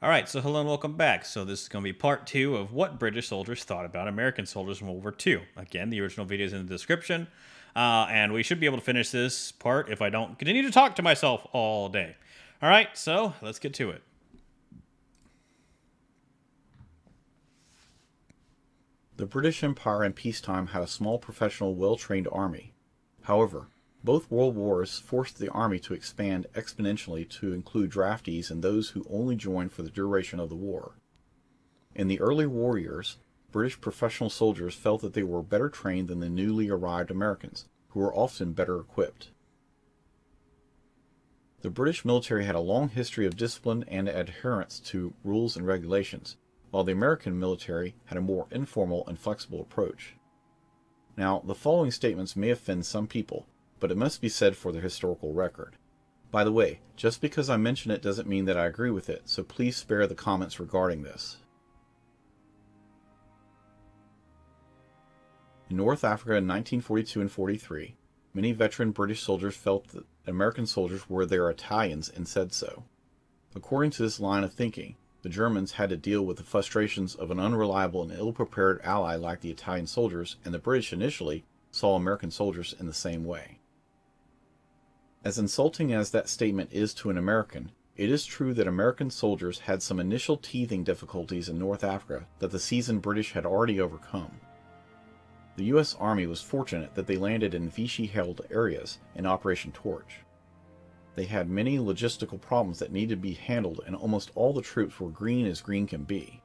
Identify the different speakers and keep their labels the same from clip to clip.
Speaker 1: Alright, so hello and welcome back. So this is going to be part 2 of what British soldiers thought about American soldiers in World War II. Again, the original video is in the description. And we should be able to finish this part if I don't continue to talk to myself all day. Alright, so let's get to it.
Speaker 2: The British Empire in peacetime had a small professional, well-trained army. However, both world wars forced the army to expand exponentially to include draftees and those who only joined for the duration of the war. In the early war years, British professional soldiers felt that they were better trained than the newly arrived Americans, who were often better equipped. The British military had a long history of discipline and adherence to rules and regulations, while the American military had a more informal and flexible approach. Now, the following statements may offend some people, but it must be said for the historical record. By the way, just because I mention it doesn't mean that I agree with it, so please spare the comments regarding this. In North Africa in 1942 and 43, many veteran British soldiers felt that American soldiers were their Italians and said so. According to this line of thinking, the Germans had to deal with the frustrations of an unreliable and ill-prepared ally like the Italian soldiers, and the British initially saw American soldiers in the same way. As insulting as that statement is to an American, it is true that American soldiers had some initial teething difficulties in North Africa that the seasoned British had already overcome. The U.S. Army was fortunate that they landed in Vichy-held areas in Operation Torch. They had many logistical problems that needed to be handled, and almost all the troops were green as green can be.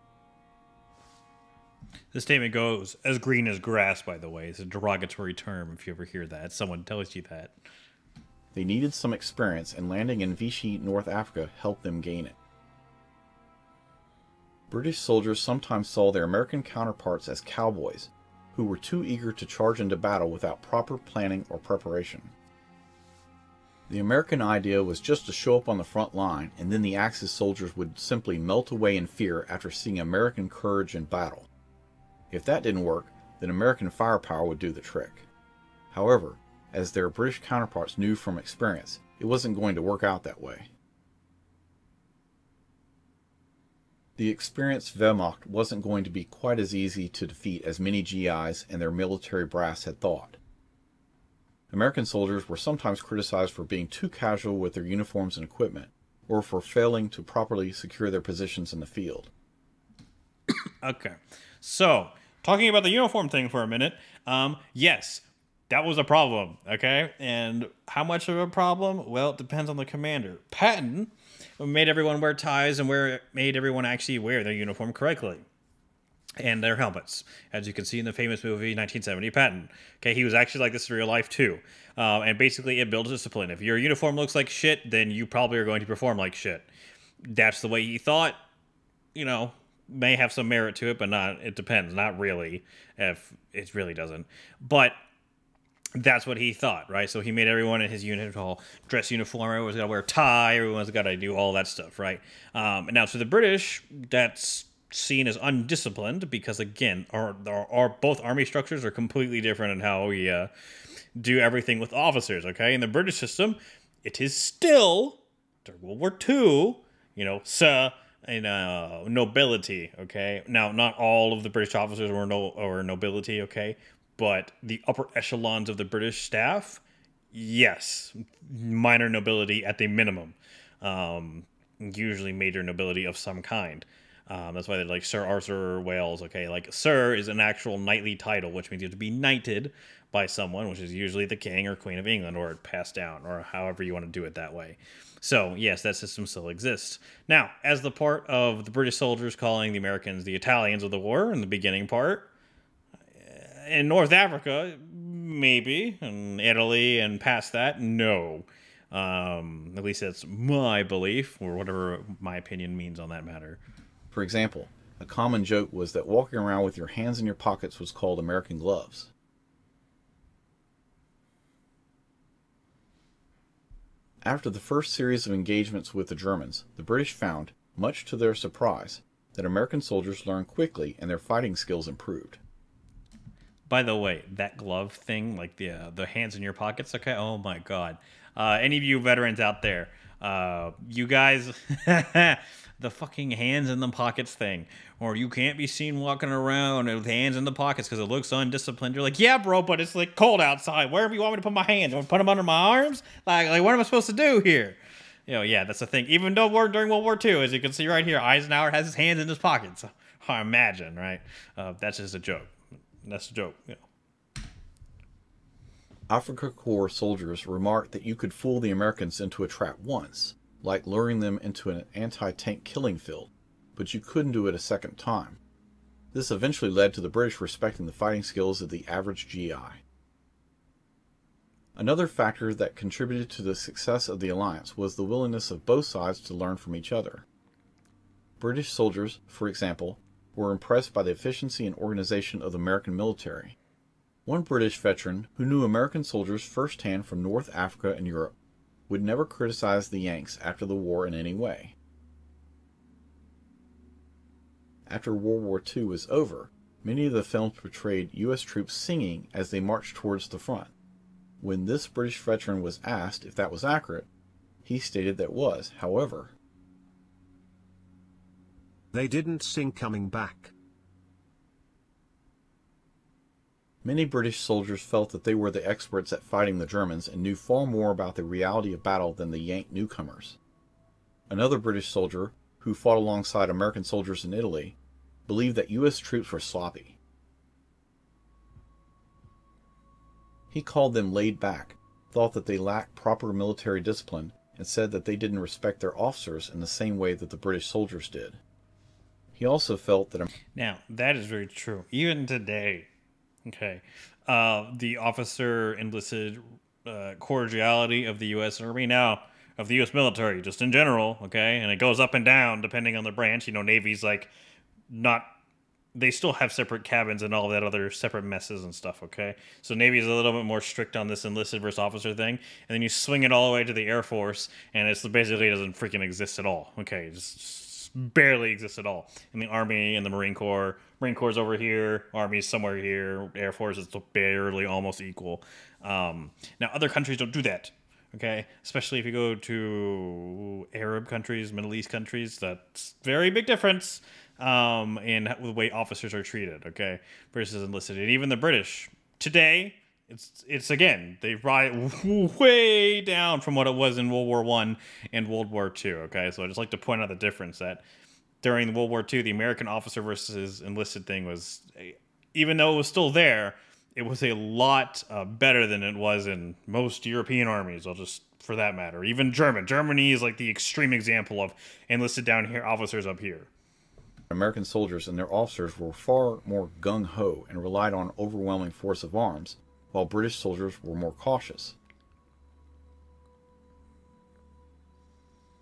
Speaker 1: The statement goes, as green as grass, by the way. It's a derogatory term if you ever hear that. Someone tells you that.
Speaker 2: They needed some experience, and landing in Vichy, North Africa helped them gain it. British soldiers sometimes saw their American counterparts as cowboys, who were too eager to charge into battle without proper planning or preparation. The American idea was just to show up on the front line, and then the Axis soldiers would simply melt away in fear after seeing American courage in battle. If that didn't work, then American firepower would do the trick. However, as their British counterparts knew from experience, it wasn't going to work out that way. The experienced Wehrmacht wasn't going to be quite as easy to defeat as many GIs and their military brass had thought. American soldiers were sometimes criticized for being too casual with their uniforms and equipment, or for failing to properly secure their positions in the field.
Speaker 1: Okay, so, talking about the uniform thing for a minute, yes, that was a problem, okay? And how much of a problem? Well, it depends on the commander. Patton made everyone wear ties and made everyone actually wear their uniform correctly. And their helmets, as you can see in the famous movie 1970 Patton. Okay, he was actually like this in real life too. And basically it builds discipline. If your uniform looks like shit, then you probably are going to perform like shit. That's the way he thought, you know, may have some merit to it, but not, it depends, not really, if it really doesn't. But that's what he thought, right? So he made everyone in his unit all dress uniform. Everyone's got to wear a tie. Everyone's got to do all that stuff, right? And now to the British, that's seen as undisciplined because, again, our both army structures are completely different in how we do everything with officers, okay? In the British system, it is still, during World War II, you know, nobility, okay? Now, not all of the British officers were nobility, okay? But the upper echelons of the British staff, yes, minor nobility at the minimum. Usually major nobility of some kind. That's why they're like Sir Arthur Wales, okay? Like, Sir is an actual knightly title, which means you have to be knighted by someone, which is usually the King or Queen of England, or passed down, or however you want to do it that way. So, yes, that system still exists. Now, as the part of the British soldiers calling the Americans the Italians of the war in the beginning part, in North Africa, maybe. In Italy and past that, no. At least that's my belief, or whatever my opinion means on that matter.
Speaker 2: For example, a common joke was that walking around with your hands in your pockets was called American gloves. After the first series of engagements with the Germans, the British found, much to their surprise, that American soldiers learned quickly and their fighting skills improved.
Speaker 1: By the way, that glove thing, like the hands in your pockets, okay? Oh my god. Any of you veterans out there, You guys, the fucking hands in the pockets thing, or you can't be seen walking around with hands in the pockets because it looks undisciplined. You're like, yeah, bro, but it's like cold outside. Wherever you want me to put my hands, you want to put them under my arms? Like what am I supposed to do here? Yeah, that's the thing. Even though we're during World War II, as you can see right here, Eisenhower has his hands in his pockets. I imagine, right? That's just a joke. That's a joke.
Speaker 2: Afrika Korps soldiers remarked that you could fool the Americans into a trap once, like luring them into an anti-tank killing field, but you couldn't do it a second time. This eventually led to the British respecting the fighting skills of the average GI. Another factor that contributed to the success of the alliance was the willingness of both sides to learn from each other. British soldiers, for example, were impressed by the efficiency and organization of the American military. One British veteran who knew American soldiers firsthand from North Africa and Europe would never criticize the Yanks after the war in any way. After World War II was over, many of the films portrayed U.S. troops singing as they marched towards the front. When this British veteran was asked if that was accurate, he stated that was. However,
Speaker 3: they didn't sing coming back.
Speaker 2: Many British soldiers felt that they were the experts at fighting the Germans and knew far more about the reality of battle than the Yank newcomers. Another British soldier, who fought alongside American soldiers in Italy, believed that U.S. troops were sloppy. He called them laid back, thought that they lacked proper military discipline, and said that they didn't respect their officers in the same way that the British soldiers did. He also felt that...
Speaker 1: Now, that is very true. Even today, okay, the officer enlisted cordiality of the U.S. Army, now of the U.S. military, just in general, okay, and it goes up and down depending on the branch. You know, Navy's like not... They still have separate cabins and all that other separate messes and stuff, okay? So Navy's a little bit more strict on this enlisted versus officer thing. And then you swing it all the way to the Air Force, and it's basically doesn't freaking exist at all, okay? It just barely exists at all. In the Army and the Marine Corps. Marine Corps is over here. Army's somewhere here. Air Force is barely almost equal. Now, other countries don't do that, okay? Especially if you go to Arab countries, Middle East countries. That's very big difference. In the way officers are treated, okay, versus enlisted. And even the British today, it's again, they ride way down from what it was in World War I and World War II, okay. So I just like to point out the difference that during World War II, the American officer versus enlisted thing was, even though it was still there, it was a lot better than it was in most European armies. I'll just, for that matter, even Germany is like the extreme example of enlisted down here, officers up here.
Speaker 2: American soldiers and their officers were far more gung-ho and relied on overwhelming force of arms, while British soldiers were more cautious.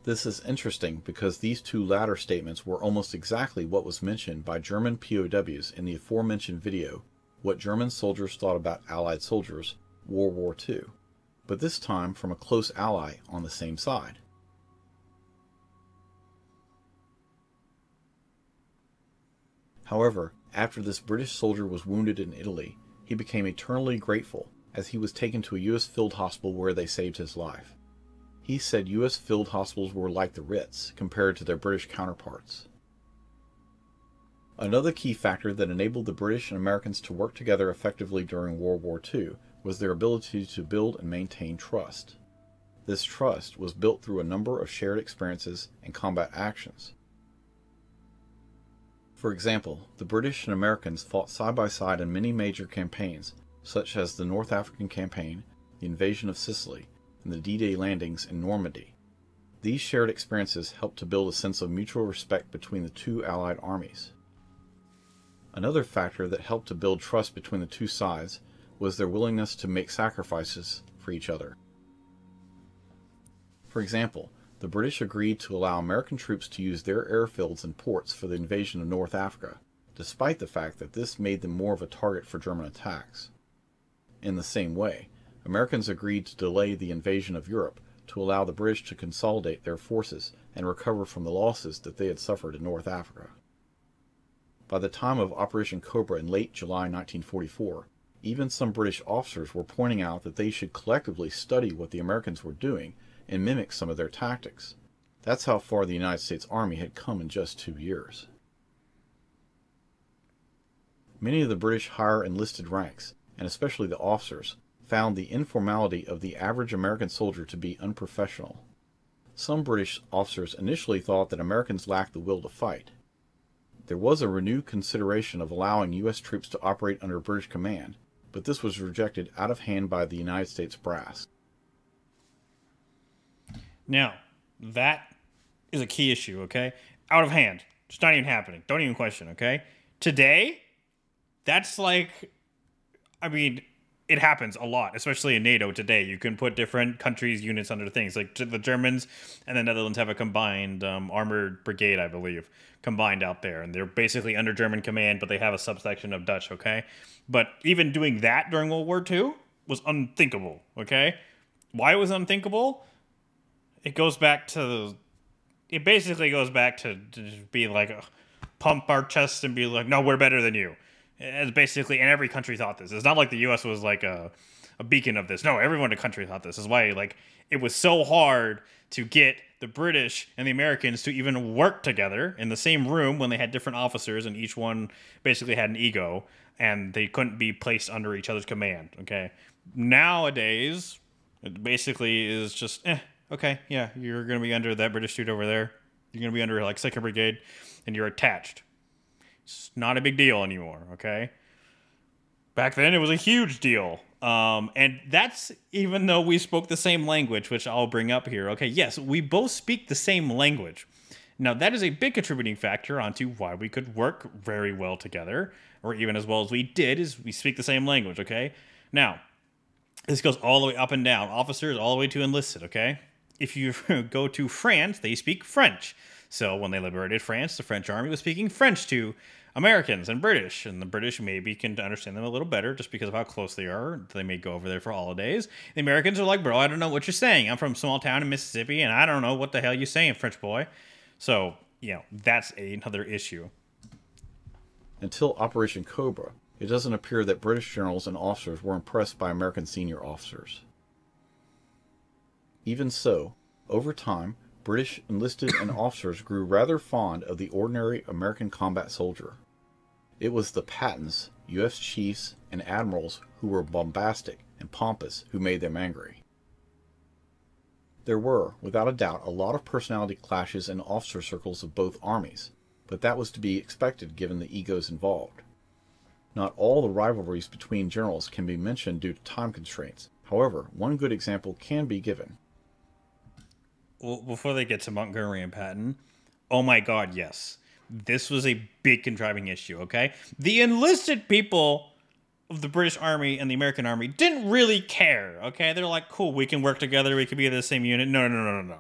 Speaker 2: This is interesting because these two latter statements were almost exactly what was mentioned by German POWs in the aforementioned video, What German Soldiers Thought About Allied Soldiers, World War II, but this time from a close ally on the same side. However, after this British soldier was wounded in Italy, he became eternally grateful as he was taken to a U.S. field hospital where they saved his life. He said U.S. field hospitals were like the Ritz compared to their British counterparts. Another key factor that enabled the British and Americans to work together effectively during World War II was their ability to build and maintain trust. This trust was built through a number of shared experiences and combat actions. For example, the British and Americans fought side by side in many major campaigns, such as the North African Campaign, the invasion of Sicily, and the D-Day landings in Normandy. These shared experiences helped to build a sense of mutual respect between the two Allied armies. Another factor that helped to build trust between the two sides was their willingness to make sacrifices for each other. For example, the British agreed to allow American troops to use their airfields and ports for the invasion of North Africa, despite the fact that this made them more of a target for German attacks. In the same way, Americans agreed to delay the invasion of Europe to allow the British to consolidate their forces and recover from the losses that they had suffered in North Africa. By the time of Operation Cobra in late July 1944, even some British officers were pointing out that they should collectively study what the Americans were doing and mimic some of their tactics. That's how far the United States Army had come in just 2 years. Many of the British higher enlisted ranks, and especially the officers, found the informality of the average American soldier to be unprofessional. Some British officers initially thought that Americans lacked the will to fight. There was a renewed consideration of allowing U.S. troops to operate under British command, but this was rejected out of hand by the United States brass.
Speaker 1: Now, that is a key issue, okay? Out of hand. It's not even happening. Don't even question, okay? Today, that's like, I mean, it happens a lot, especially in NATO today. You can put different countries' units under things. Like the Germans and the Netherlands have a combined armored brigade, I believe, combined out there. And they're basically under German command, but they have a subsection of Dutch, okay? But even doing that during World War II was unthinkable, okay? Why it was unthinkable? It basically goes back to just be like, pump our chests and be like, no, we're better than you. It's basically, and every country thought this. It's not like the U.S. was like a beacon of this. No, everyone in the country thought this. This is why, like, it was so hard to get the British and the Americans to even work together in the same room when they had different officers and each one basically had an ego and they couldn't be placed under each other's command, okay? Nowadays, it basically is just, okay, yeah, you're going to be under that British dude over there. You're going to be under, like, 2nd Brigade, and you're attached. It's not a big deal anymore, okay? Back then, it was a huge deal. And that's even though we spoke the same language, which I'll bring up here. Okay, yes, we both speak the same language. Now, that is a big contributing factor onto why we could work very well together, or even as well as we did, is we speak the same language, okay? Now, this goes all the way up and down. Officers all the way to enlisted, okay? If you go to France, they speak French. So when they liberated France, the French army was speaking French to Americans and British, and the British maybe can understand them a little better just because of how close they are. They may go over there for holidays. The Americans are like, bro, I don't know what you're saying. I'm from a small town in Mississippi, and I don't know what the hell you're saying, French boy. So, that's another issue.
Speaker 2: Until Operation Cobra, it doesn't appear that British generals and officers were impressed by American senior officers. Even so, over time, British enlisted and officers grew rather fond of the ordinary American combat soldier. It was the Pattons, U.S. chiefs, and admirals who were bombastic and pompous who made them angry. There were, without a doubt, a lot of personality clashes in officer circles of both armies, but that was to be expected given the egos involved. Not all the rivalries between generals can be mentioned due to time constraints. However, one good example can be given.
Speaker 1: Well, before they get to Montgomery and Patton, oh my god, yes. This was a big contriving issue, okay? The enlisted people of the British Army and the American Army didn't really care, okay? They're like, cool, we can work together, we can be in the same unit. No.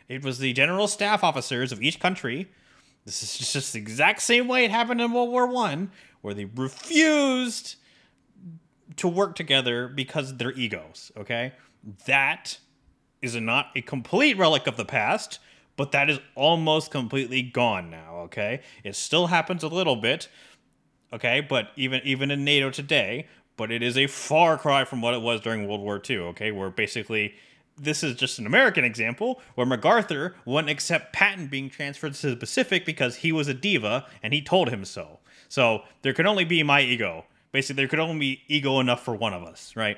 Speaker 1: It was the general staff officers of each country. This is just the exact same way it happened in World War I, where they refused to work together because of their egos, okay? That is not a complete relic of the past, but that is almost completely gone now, okay? It still happens a little bit, okay? But even in NATO today, but it is a far cry from what it was during World War II, okay? Where basically, this is just an American example, where MacArthur wouldn't accept Patton being transferred to the Pacific because he was a diva, and he told him so. So, there could only be my ego. Basically, there could only be ego enough for one of us, right?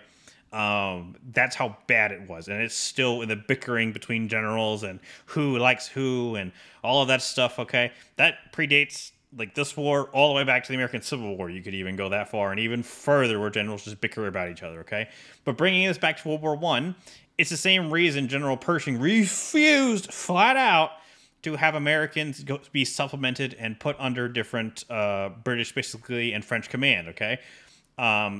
Speaker 1: That's how bad it was. And it's still in the bickering between generals and who likes who and all of that stuff, okay? That predates, like, this war all the way back to the American Civil War. You could even go that far and even further where generals just bicker about each other, okay? But bringing this back to World War I, it's the same reason General Pershing refused flat out to have Americans be supplemented and put under different British, basically, and French command, okay?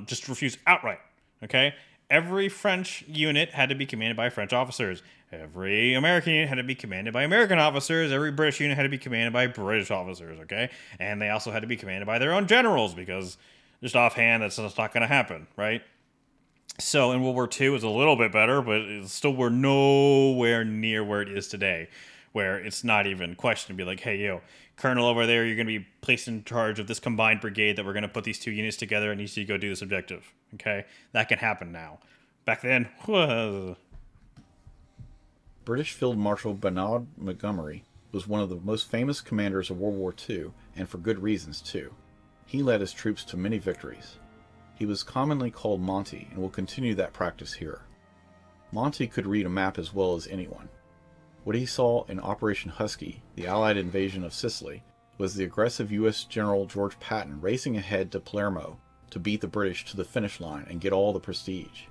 Speaker 1: Just refused outright, okay? Every French unit had to be commanded by French officers. Every American unit had to be commanded by American officers. Every British unit had to be commanded by British officers, okay? And they also had to be commanded by their own generals because just offhand, that's just not going to happen, right? So in World War II, it was a little bit better, but we're nowhere near where it is today, where it's not even questioned to be like, hey, yo, Colonel over there, you're going to be placed in charge of this combined brigade that we're going to put these two units together and you need to go do this objective. Okay? That can happen now. Back then,
Speaker 2: British Field Marshal Bernard Montgomery was one of the most famous commanders of World War II, and for good reasons too. He led his troops to many victories. He was commonly called Monty, and will continue that practice here. Monty could read a map as well as anyone. What he saw in Operation Husky, the Allied invasion of Sicily, was the aggressive U.S. General George Patton racing ahead to Palermo to beat the British to the finish line and get all the prestige.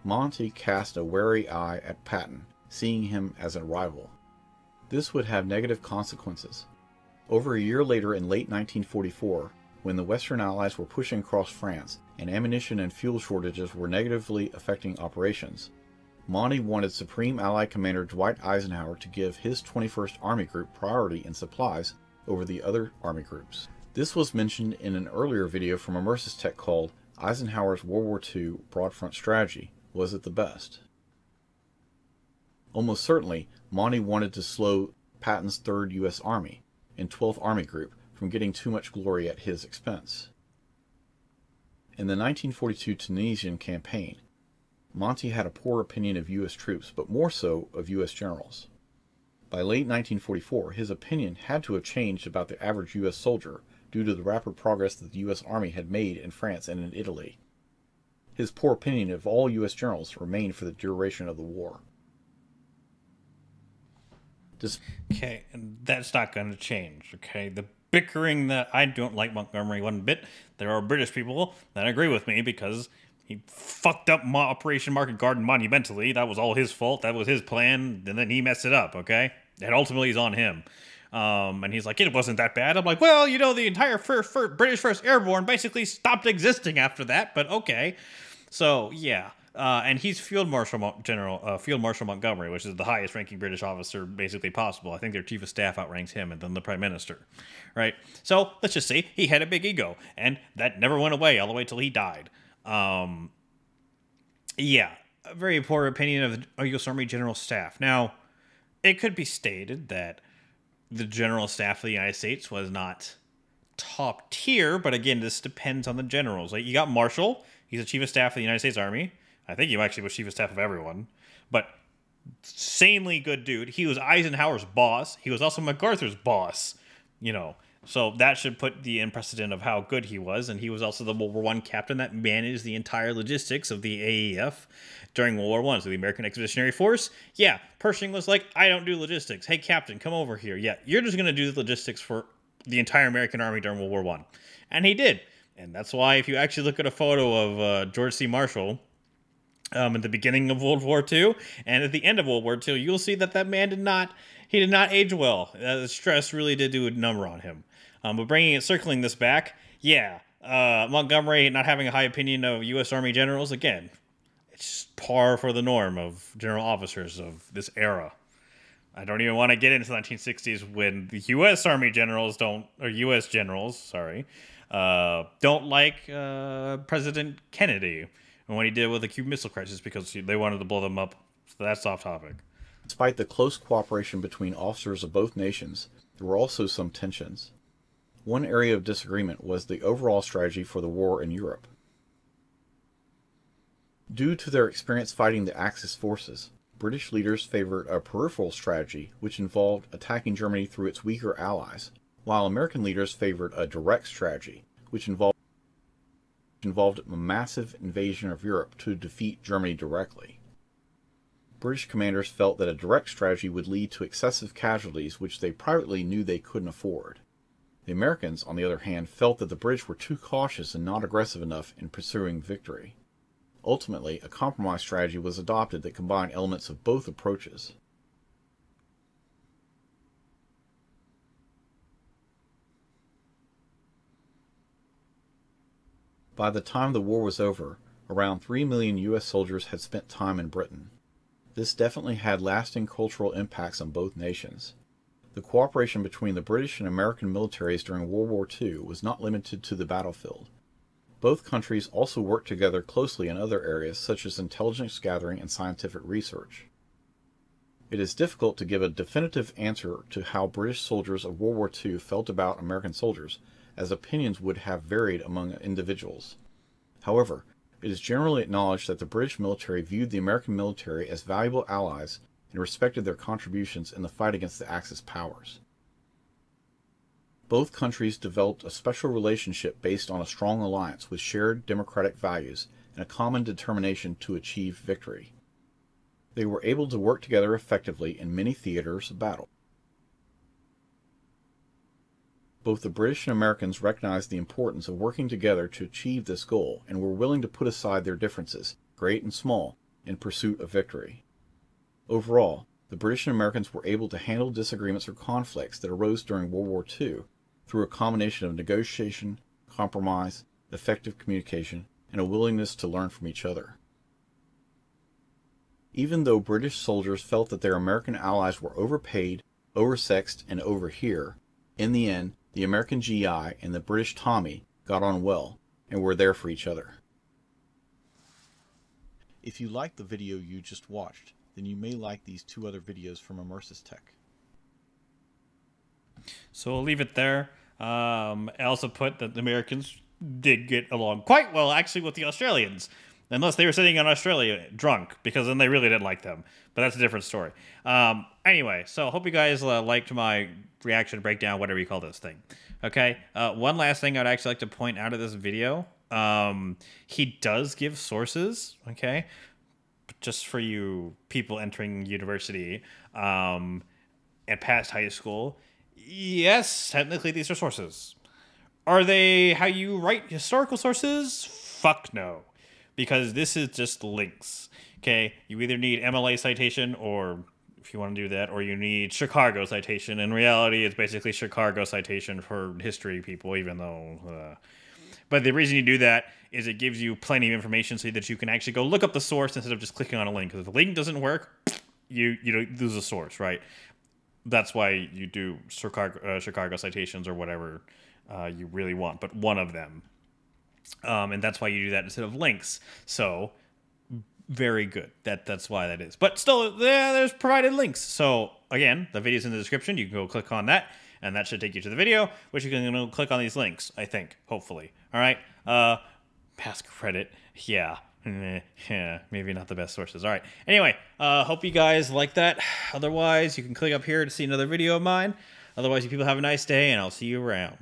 Speaker 2: Monty cast a wary eye at Patton, seeing him as a rival. This would have negative consequences. Over a year later, in late 1944, when the Western Allies were pushing across France and ammunition and fuel shortages were negatively affecting operations, Monty wanted Supreme Allied Commander Dwight Eisenhower to give his 21st Army Group priority in supplies over the other Army groups. This was mentioned in an earlier video from Immersus Tech called Eisenhower's World War II Broad Front Strategy. Was it the best? Almost certainly, Monty wanted to slow Patton's 3rd U.S. Army and 12th Army Group from getting too much glory at his expense. In the 1942 Tunisian campaign, Monty had a poor opinion of U.S. troops, but more so of U.S. generals. By late 1944, his opinion had to have changed about the average U.S. soldier due to the rapid progress that the U.S. Army had made in France and in Italy. His poor opinion of all U.S. generals remained for the duration of the war.
Speaker 1: Okay, and that's not going to change, okay? The bickering that I don't like Montgomery one bit, there are British people that agree with me because he fucked up Operation Market Garden monumentally. That was all his fault. That was his plan, and then he messed it up, okay? And ultimately, he's on him. And he's like, it wasn't that bad. I'm like, well, you know, the entire British 1st Airborne basically stopped existing after that, but okay. So, yeah. And he's Field Marshal Montgomery, which is the highest ranking British officer basically possible. I think their chief of staff outranks him and then the prime minister, right? So let's just say he had a big ego, and that never went away all the way till he died. Yeah, a very poor opinion of the U.S. Army General Staff. Now, it could be stated that the General Staff of the United States was not top tier, but again, this depends on the generals. Like, you got Marshall, he's the chief of staff of the United States Army. I think he actually was chief of staff of everyone, but insanely good dude. He was Eisenhower's boss. He was also MacArthur's boss, you know. So that should put the in precedent of how good he was, and he was also the World War I captain that managed the entire logistics of the AEF during World War I. So the American Expeditionary Force, yeah, Pershing was like, I don't do logistics. Hey, captain, come over here. Yeah, you're just going to do the logistics for the entire American Army during World War I. And he did. And that's why if you actually look at a photo of George C. Marshall at the beginning of World War II and at the end of World War II, you'll see that that man did not age well. The stress really did do a number on him. But circling this back, yeah, Montgomery not having a high opinion of U.S. Army generals, again, it's par for the norm of general officers of this era. I don't even want to get into the 1960s when the U.S. Army generals don't like President Kennedy and what he did with the Cuban Missile Crisis because they wanted to blow them up. So that's off topic.
Speaker 2: Despite the close cooperation between officers of both nations, there were also some tensions. One area of disagreement was the overall strategy for the war in Europe. Due to their experience fighting the Axis forces, British leaders favored a peripheral strategy which involved attacking Germany through its weaker allies, while American leaders favored a direct strategy which involved a massive invasion of Europe to defeat Germany directly. British commanders felt that a direct strategy would lead to excessive casualties which they privately knew they couldn't afford. The Americans, on the other hand, felt that the British were too cautious and not aggressive enough in pursuing victory. Ultimately, a compromise strategy was adopted that combined elements of both approaches. By the time the war was over, around 3 million U.S. soldiers had spent time in Britain. This definitely had lasting cultural impacts on both nations. The cooperation between the British and American militaries during World War II was not limited to the battlefield. Both countries also worked together closely in other areas such as intelligence gathering and scientific research. It is difficult to give a definitive answer to how British soldiers of World War II felt about American soldiers, as opinions would have varied among individuals. However, it is generally acknowledged that the British military viewed the American military as valuable allies and respected their contributions in the fight against the Axis powers. Both countries developed a special relationship based on a strong alliance with shared democratic values and a common determination to achieve victory. They were able to work together effectively in many theaters of battle. Both the British and Americans recognized the importance of working together to achieve this goal and were willing to put aside their differences, great and small, in pursuit of victory. Overall, the British and Americans were able to handle disagreements or conflicts that arose during World War II through a combination of negotiation, compromise, effective communication, and a willingness to learn from each other. Even though British soldiers felt that their American allies were overpaid, oversexed, and over here, in the end, the American GI and the British Tommy got on well and were there for each other. If you liked the video you just watched, then you may like these 2 other videos from Immersis Tech.
Speaker 1: So we'll leave it there. I also put that the Americans did get along quite well, actually, with the Australians. Unless they were sitting in Australia drunk, because then they really didn't like them. But that's a different story. Anyway, so hope you guys liked my reaction breakdown, whatever you call this thing. Okay, one last thing I'd actually like to point out of this video. He does give sources, okay? Just for you people entering university and past high school. Yes, technically these are sources. Are they how you write historical sources? Fuck no. Because this is just links. Okay, you either need MLA citation, or if you want to do that, or you need Chicago citation. In reality, it's basically Chicago citation for history people, even though... But the reason you do that is it gives you plenty of information so that you can actually go look up the source instead of just clicking on a link. Because if the link doesn't work, you lose a source, right? That's why you do Chicago citations or whatever you really want, but one of them. And that's why you do that instead of links. So, very good. That's why that is. But still, there's provided links. So, again, the video's in the description. You can go click on that, and that should take you to the video, which you can click on these links, I think, hopefully. All right? Pass credit. Yeah. Yeah, maybe not the best sources. All right. Anyway, hope you guys like that. Otherwise, you can click up here to see another video of mine. Otherwise, you people have a nice day, and I'll see you around.